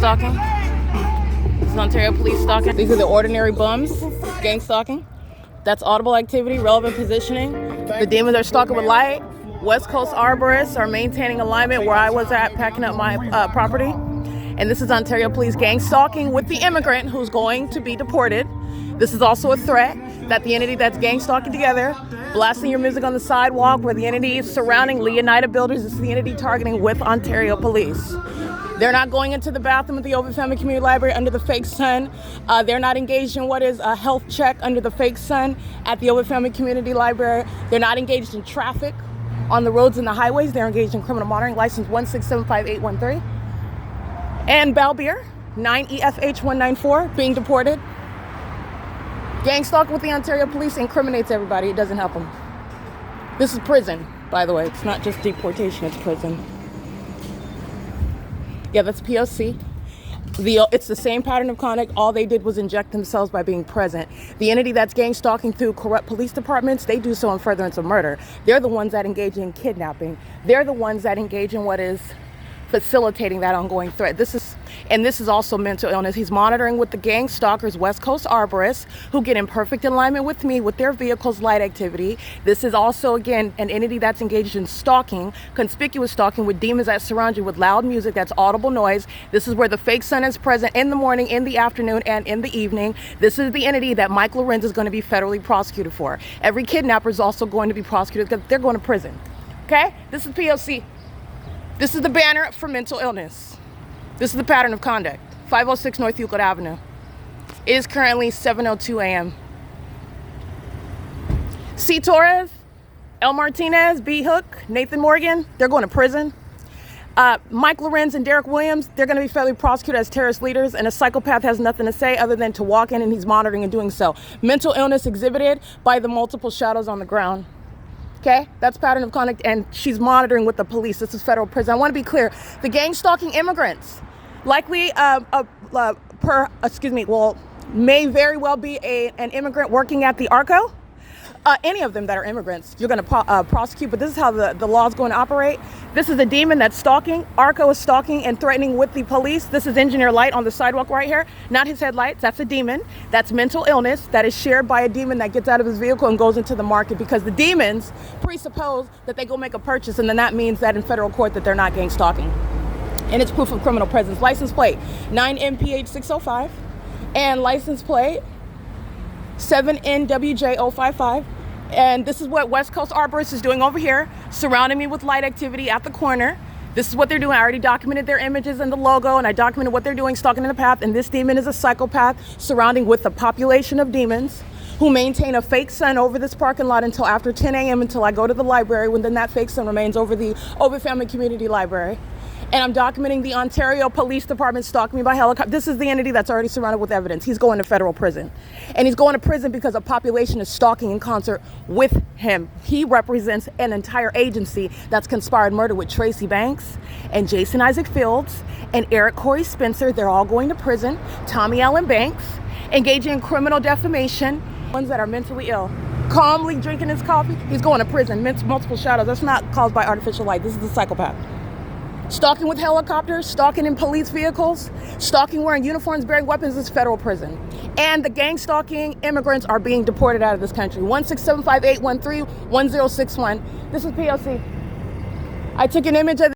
stalking. This is Ontario Police stalking. These are the ordinary bums. Gang stalking. That's audible activity, relevant positioning. The demons are stalking with light. West Coast arborists are maintaining alignment where I was at, packing up my property. And this is Ontario Police gang stalking with the immigrant who's going to be deported. This is also a threat that the entity that's gang stalking together, blasting your music on the sidewalk where the entity is surrounding Leonida builders. This is the entity targeting with Ontario Police. They're not going into the bathroom at the Open Family Community Library under the fake sun. They're not engaged in what is a health check under the fake sun at the Open Family Community Library. They're not engaged in traffic on the roads and the highways. They're engaged in criminal monitoring, license 1675813. And Balbier, 9EFH194, being deported. Gang stalking with the Ontario Police incriminates everybody. It doesn't help them. This is prison, by the way. It's not just deportation, it's prison. Yeah, that's P.O.C. It's the same pattern of conduct. All they did was inject themselves by being present. The entity that's gang stalking through corrupt police departments, they do so in furtherance of murder. They're the ones that engage in kidnapping. They're the ones that engage in what is facilitating that ongoing threat. This is also mental illness. He's monitoring with the gang stalkers, West Coast arborists, who get in perfect alignment with me with their vehicles' light activity. This is also, again, an entity that's engaged in stalking, conspicuous stalking with demons that surround you with loud music, that's audible noise. This is where the fake sun is present in the morning, in the afternoon, and in the evening. This is the entity that Mike LORENZ is going to be federally prosecuted for. Every kidnapper is also going to be prosecuted because they're going to prison. Okay? This is P.O.C. This is the banner for mental illness. This is the pattern of conduct. 506 North Euclid Avenue. It is currently 7:02 a.m. C. Torres, L. Martinez, B. Hook, Nathan Morgan, they're going to prison. Mike LORENZ and Derek Williams, they're going to be federally prosecuted as terrorist leaders, and a psychopath has nothing to say other than to walk in, and he's monitoring and doing so. Mental illness exhibited by the multiple shadows on the ground. Okay, that's pattern of conduct, and she's monitoring with the police. This is federal prison. I want to be clear. The gang stalking immigrants, likely may very well be an immigrant working at the ARCO. Any of them that are immigrants, you're going to prosecute, but this is how the law is going to operate. This is a demon that's stalking. ARCO is stalking and threatening with the police. This is Engineer Light on the sidewalk right here, not his headlights. That's a demon. That's mental illness that is shared by a demon that gets out of his vehicle and goes into the market, because the demons presuppose that they go make a purchase, and then that means that in federal court that they're not gang stalking. And it's proof of criminal presence. License plate 9MPH605 and license plate 7NWJ055. And this is what West Coast Arborist is doing over here, surrounding me with light activity at the corner. This is what they're doing. I already documented their images and the logo, and I documented what they're doing, stalking in the path. And this demon is a psychopath surrounding with a population of demons who maintain a fake sun over this parking lot until after 10 a.m. until I go to the library, when then that fake sun remains over the Open Family Community Library. And I'm documenting the Ontario Police Department stalking me by helicopter. This is the entity that's already surrounded with evidence. He's going to federal prison. And he's going to prison because a population is stalking in concert with him. He represents an entire agency that's conspired murder with Tracy Banks and Jason Isaac Fields and Eric Corey Spencer. They're all going to prison. Tommy Allen Banks, engaging in criminal defamation. Ones that are mentally ill, calmly drinking his coffee. He's going to prison. Multiple shadows. That's not caused by artificial light. This is a psychopath. Stalking with helicopters, stalking in police vehicles, stalking wearing uniforms, bearing weapons is federal prison. And the gang stalking immigrants are being deported out of this country. 1675813 1061. This is P.O.C. I took an image of